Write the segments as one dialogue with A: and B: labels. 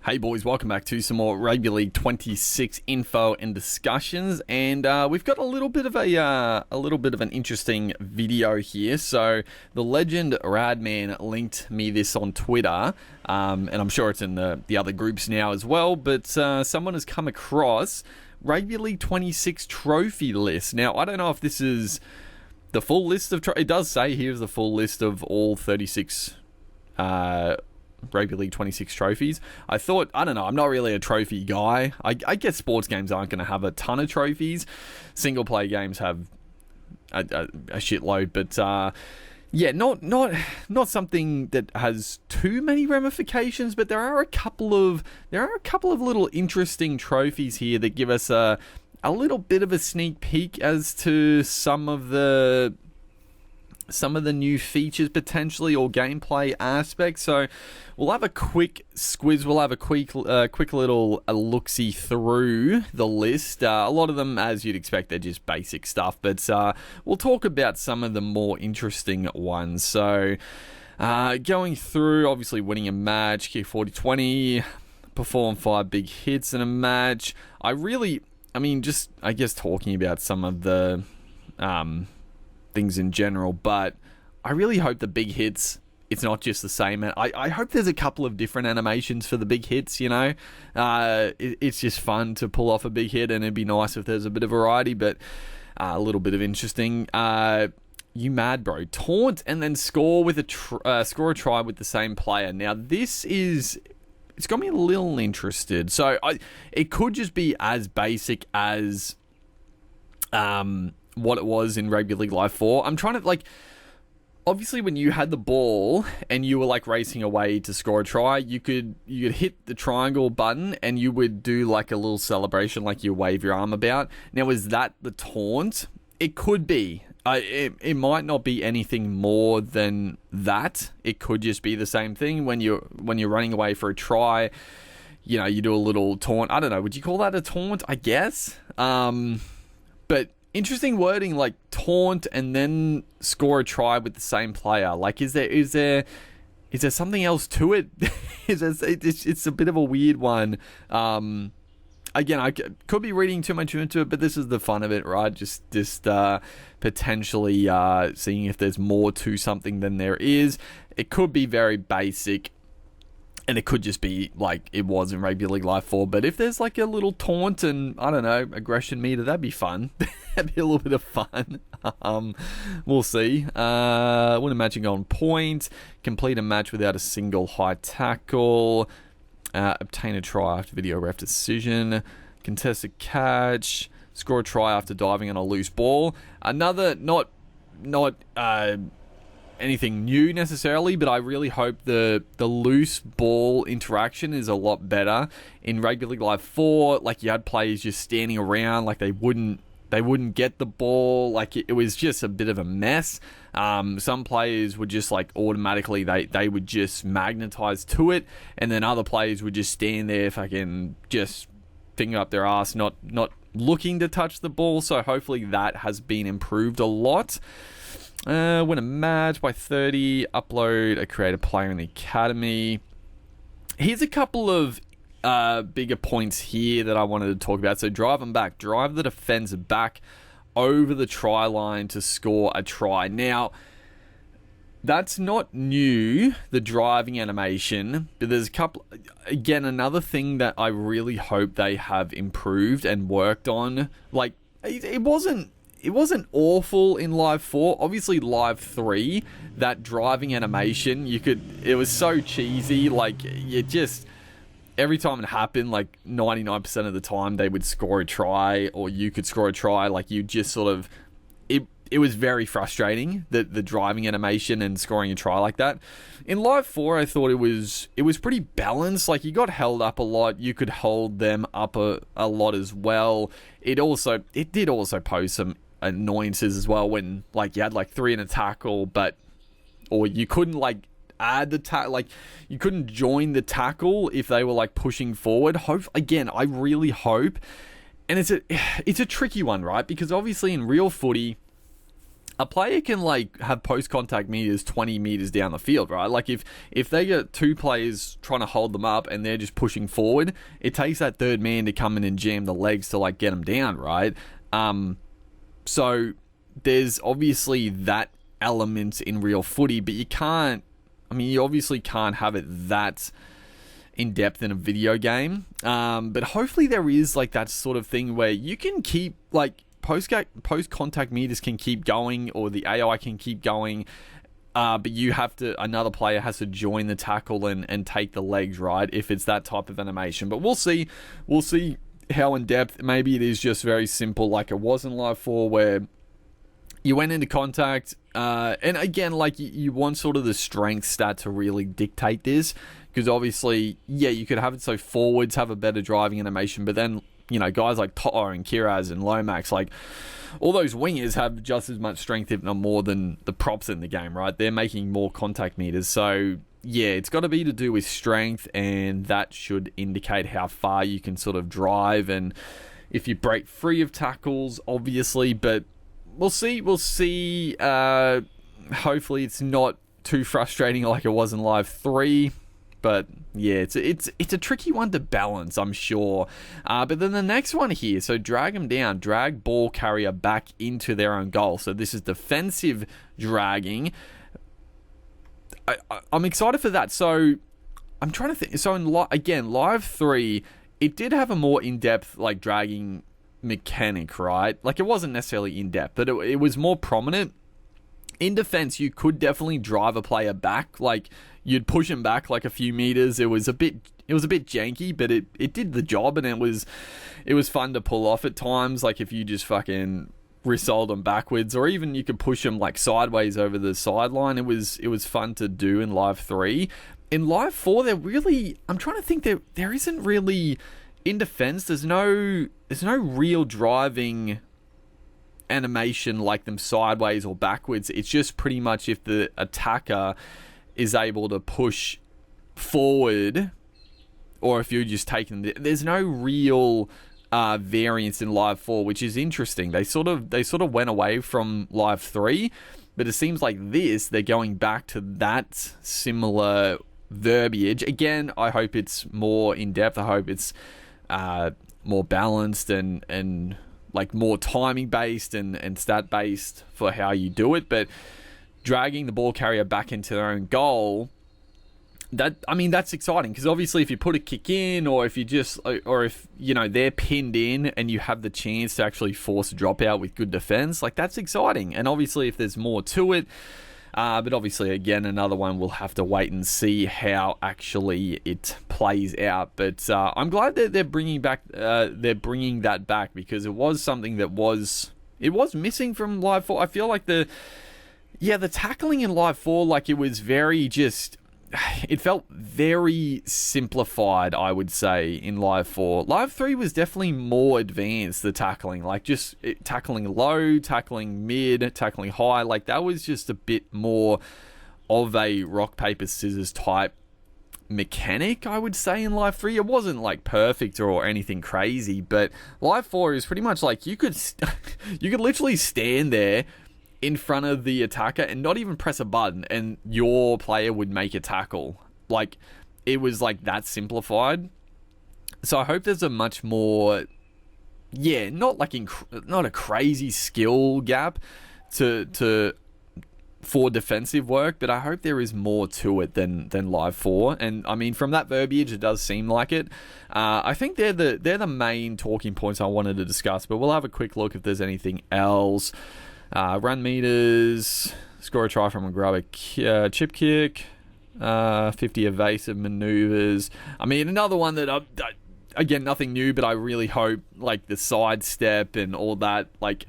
A: Hey boys, welcome back to some more Rugby League 26 info and discussions, and we've got a little bit of an interesting video here. So the legend Radman linked me this on Twitter, and I'm sure it's in the other groups now as well. But someone has come across Rugby League 26 trophy list. Now I don't know if this is the full list of it does say here's the full list of all 36. Rugby League 26 trophies. I don't know, I'm not really a trophy guy. I guess sports games aren't going to have a ton of trophies. Single player games have a shitload, but not something that has too many ramifications, but there are a couple of little interesting trophies here that give us a little bit of a sneak peek as to some of the new features potentially or gameplay aspects. So we'll have a quick squiz. We'll have a quick little look-see through the list. A lot of them, as you'd expect, they're just basic stuff. But we'll talk about some of the more interesting ones. So going through, obviously winning a match, kick 40-20, perform 5 big hits in a match. I guess talking about some of the things in general, but I really hope the big hits, it's not just the same. I hope there's a couple of different animations for the big hits, it's just fun to pull off a big hit, and it'd be nice if there's a bit of variety, but a little bit of interesting. You mad, bro? Taunt and then score with score a try with the same player. Now it's got me a little interested. So it could just be as basic as what it was in Rugby League Live 4. I'm trying to, obviously when you had the ball and you were racing away to score a try, you could hit the triangle button and you would do a little celebration, you wave your arm about. Now, is that the taunt? It could be. It might not be anything more than that. It could just be the same thing when you're running away for a try. You do a little taunt. I don't know. Would you call that a taunt? I guess. But interesting wording, taunt and then score a try with the same player. Is there something else to it? It's a bit of a weird one. Again, I could be reading too much into it, but this is the fun of it, right? Just potentially seeing if there's more to something than there is. It could be very basic, and it could just be like it was in Rugby League Live 4. But if there's a little taunt and, I don't know, aggression meter, that'd be fun. That'd be a little bit of fun. We'll see. Win a match and go on point. Complete a match without a single high tackle. Obtain a try after video ref decision. Contest a catch. Score a try after diving on a loose ball. Another, not anything new necessarily, but I really hope the loose ball interaction is a lot better. In Rugby League Live 4, you had players just standing around, they wouldn't get the ball. It was just a bit of a mess. Some players would just automatically they would just magnetize to it, and then other players would just stand there fucking just finger up their ass, not looking to touch the ball. So hopefully that has been improved a lot. Win a match by 30. Upload a creative player in the academy. Here's a couple of bigger points here that I wanted to talk about. So drive them back. Drive the defense back over the try line to score a try. Now, that's not new, the driving animation, but there's a couple. Again, another thing that I really hope they have improved and worked on. It wasn't awful in Live 4. Obviously, Live 3, that driving animation, it was so cheesy. Every time it happened, 99% of the time, they would score a try, or you could score a try. You just sort of, it was very frustrating, the driving animation and scoring a try like that. In Live 4, I thought it was pretty balanced. You got held up a lot. You could hold them up a lot as well. It did also pose some annoyances as well when you had 3 in a tackle, or you couldn't add the tackle, you couldn't join the tackle if they were pushing forward. I really hope, and it's a tricky one, right? Because obviously in real footy, a player can like have post contact meters 20 meters down the field, right? Like if they get two players trying to hold them up and they're just pushing forward, it takes that third man to come in and jam the legs to like get them down, right? So there's obviously that element in real footy, but you obviously can't have it that in depth in a video game. But hopefully there is like that sort of thing where you can keep like post contact meters can keep going, or the AI can keep going, but another player has to join the tackle and take the legs, right? If it's that type of animation. But we'll see how in depth. Maybe it is just very simple, like it was in Live 4, where you went into contact, and again, like you want sort of the strength stat to really dictate this, because obviously, yeah, you could have it so forwards have a better driving animation, but then, you know, guys like To'o and Kiraz and Lomax, like all those wingers have just as much strength, if not more, than the props in the game, right? They're making more contact meters. So yeah, it's got to be to do with strength, and that should indicate how far you can sort of drive, and if you break free of tackles, obviously, but we'll see. Hopefully it's not too frustrating like it was in Live 3. But yeah, it's a tricky one to balance, I'm sure. But then the next one here, so drag them down, drag ball carrier back into their own goal. So this is defensive dragging. I'm excited for that. So I'm trying to think. So again, Live 3, it did have a more in-depth like dragging mechanic, right? Like it wasn't necessarily in-depth, but it was more prominent. In defense, you could definitely drive a player back. Like you'd push him back like a few meters. It was a bit janky, but it did the job, and it was fun to pull off at times. Like if you just fucking resoled them backwards, or even you could push them like sideways over the sideline. It was fun to do in Live 3. In Live 4, I'm trying to think, there isn't really in defense. There's no real driving animation like them sideways or backwards. It's just pretty much if the attacker is able to push forward, or if you're just taking there's no real variance in Live 4, which is interesting. They sort of went away from Live 3, but it seems like they're going back to that similar verbiage again. I hope it's more in depth. I hope it's more balanced and like more timing based and stat based for how you do it. But dragging the ball carrier back into their own goal, that's exciting, because obviously if you put a kick in, or if you know they're pinned in and you have the chance to actually force a dropout with good defense, like that's exciting. And obviously if there's more to it, but obviously again, another one we'll have to wait and see how actually it plays out. But I'm glad that they're bringing that back, because it was something that was missing from Live 4. I feel like the tackling in Live 4, like it was very it felt very simplified, I would say, in Live 4. Live 3 was definitely more advanced, the tackling. Like, just tackling low, tackling mid, tackling high. Like, that was just a bit more of a rock, paper, scissors type mechanic, I would say, in Live 3. It wasn't, like, perfect or anything crazy, but Live 4 is pretty much like you could literally stand there in front of the attacker and not even press a button, and your player would make a tackle. Like, it was like that simplified. So I hope there's a much more, not a crazy skill gap for defensive work, but I hope there is more to it than Live 4. And I mean, from that verbiage, it does seem like it. I think they're the main talking points I wanted to discuss, but we'll have a quick look if there's anything else. Run meters, score a try from a grubber, chip kick, 50 evasive maneuvers. I mean, another one that again, nothing new, but I really hope, like, the sidestep and all that, like,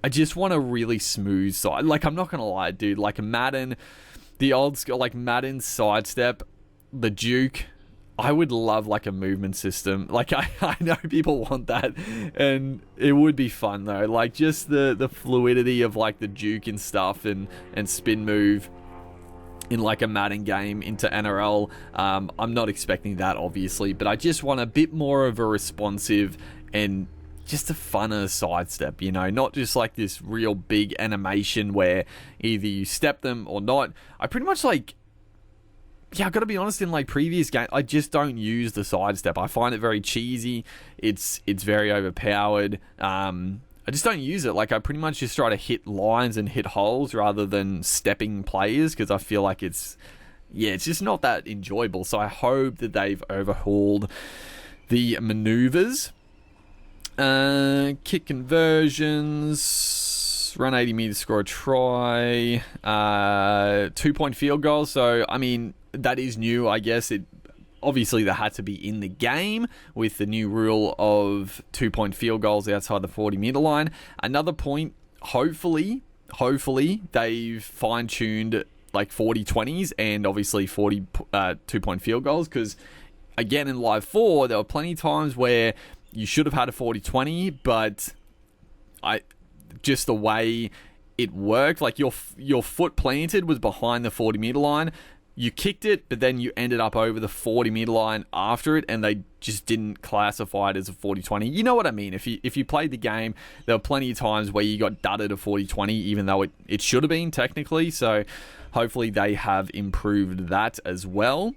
A: I just want a really smooth side. Like, I'm not gonna lie, dude, like Madden, the old school, like Madden sidestep, the juke, I would love like a movement system. Like, I know people want that, and it would be fun though. Like, just the fluidity of like the juke and stuff, and spin move in like a Madden game into NRL. I'm not expecting that, obviously, but I just want a bit more of a responsive and just a funner sidestep, you know, not just like this real big animation where either you step them or not. I pretty much like, yeah, I've got to be honest, in like previous games, I just don't use the sidestep. I find it very cheesy. It's very overpowered. I just don't use it. Like, I pretty much just try to hit lines and hit holes rather than stepping players, because I feel like it's just not that enjoyable. So I hope that they've overhauled the maneuvers. Kick conversions, run 80 meters, score a try, 2-point field goals. So, I mean, that is new, I guess. Obviously, that had to be in the game with the new rule of 2-point field goals outside the 40-meter line. Another point, hopefully, they've fine-tuned like 40-20s and obviously 40 2-point field goals, because, again, in Live 4, there were plenty of times where you should have had a 40-20, but just the way it worked, like your foot planted was behind the 40-meter line. You kicked it, but then you ended up over the 40-meter line after it, and they just didn't classify it as a 40-20. You know what I mean? If you played the game, there were plenty of times where you got dudded a 40-20, even though it should have been technically. So hopefully they have improved that as well.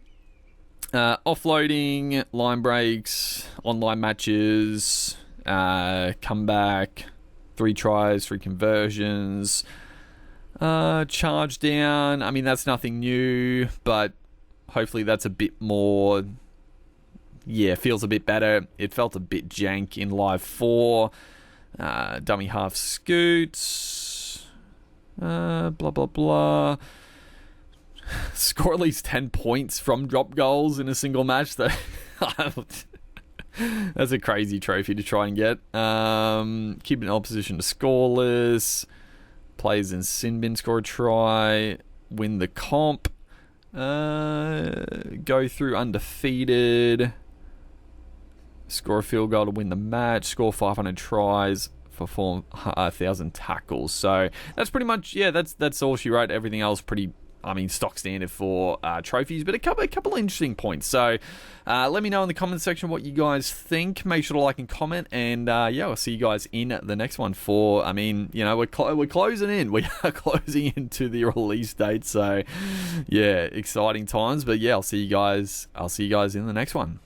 A: Offloading, line breaks, online matches, comeback, 3 tries, 3 conversions. Charge down, I mean, that's nothing new, but hopefully that's a bit more, feels a bit better. It felt a bit jank in Live 4. Dummy half scoots, blah, blah, blah. Score at least 10 points from drop goals in a single match. That's a crazy trophy to try and get. Keep an opposition to scoreless. Players in sin bin score a try, win the comp, go through undefeated, score a field goal to win the match, score 500 tries for 4,000 tackles. So that's pretty much, that's all she wrote. Everything else pretty, stock standard for trophies, but a couple interesting points. So let me know in the comment section what you guys think. Make sure to like and comment, and I'll see you guys in the next one. We're closing in. We are closing into the release date, so exciting times. But I'll see you guys in the next one.